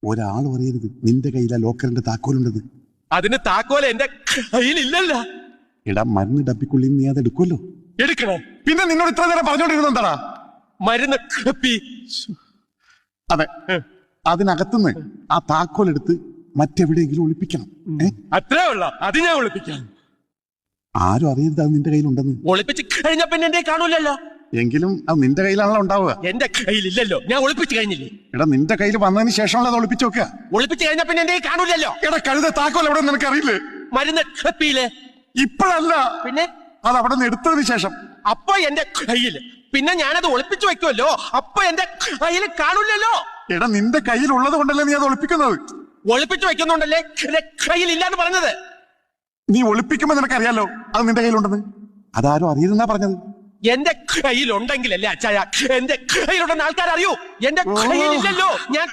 ഒരാൾ പറയരുത് നിന്റെ കയ്യിലാ ലോക്കറിന്റെ താക്കോലുണ്ടത്. അതിന് താക്കോൽ എന്റെ കയ്യിലില്ലല്ല. എടാ മരുന്ന് ഡപ്പിക്കുള്ളിൽ നീ അത് എടുക്കുമല്ലോ. എടുക്കണേ. പിന്നെ നിന്നോട് ഇത്ര നേരം പറഞ്ഞോണ്ടിരുന്ന എന്താടാ? മരുന്ന് ഡപ്പി. അതെ, അതിനകത്തുനിന്ന് ആ താക്കോൽ എടുത്ത് മറ്റെവിടെയെങ്കിലും ഒളിപ്പിക്കണം. അത്രേ ഉള്ള അത് ഞാൻ ഒളിപ്പിക്കാം. ആരും അറിയരുത് അത് നിന്റെ കയ്യിലുണ്ടെന്ന്. ഒളിപ്പിച്ച് കഴിഞ്ഞ പിന്നെ എന്റെ കാണൂലല്ലോ. എങ്കിലും അത് നിന്റെ കയ്യിലാണല്ലോ ഉണ്ടാവുക. എന്റെ കയ്യിലില്ലല്ലോ, ഞാൻ ഒളിപ്പിച്ച് കഴിഞ്ഞില്ലേ. എടാ നിന്റെ കയ്യിൽ വന്നതിന് ശേഷമുള്ള അത് ഒളിപ്പിച്ച് വെക്കുക. ഒളിപ്പിച്ച് കഴിഞ്ഞ പിന്നെ എന്റെ കാണൂലല്ലോ. എടാ കഴുത താക്കോൽ എവിടെ നിനക്ക് അറിയില്ലേ? മരുന്ന് ഡപ്പിയിലെ. ഇപ്പോഴല്ല, പിന്നെ അത് അവിടെ നിന്ന് എടുത്തതിന് ശേഷം. അപ്പൊ എന്റെ കയ്യില്, പിന്നെ ഞാനത് ഒളിപ്പിച്ചു വെക്കുമല്ലോ, അപ്പൊ എന്റെ കയ്യിൽ കാണൂലല്ലോ. എടാ നിന്റെ കയ്യിലുള്ളത് കൊണ്ടല്ലേ നീ അത് ഒളിപ്പിക്കുന്നത്. ഒളിപ്പിച്ചു വെക്കുന്നുണ്ടല്ലേ എന്റെ കയ്യിൽ ഇല്ലാന്ന് പറഞ്ഞത്. നീ ഒളിപ്പിക്കുമ്പോ നിനക്കറിയാലോ അത് നിന്റെ കയ്യിലുണ്ടെന്ന്. അതാരും അറിയരുതെന്നാ പറഞ്ഞത്. എന്റെ കയ്യിലുണ്ടെങ്കിലല്ലേ അച്ചായ എന്റെ കയ്യിലുണ്ടെന്ന് ആൾക്കാർ അറിയൂ. എന്റെ കയ്യിലില്ലല്ലോ. ഞാൻ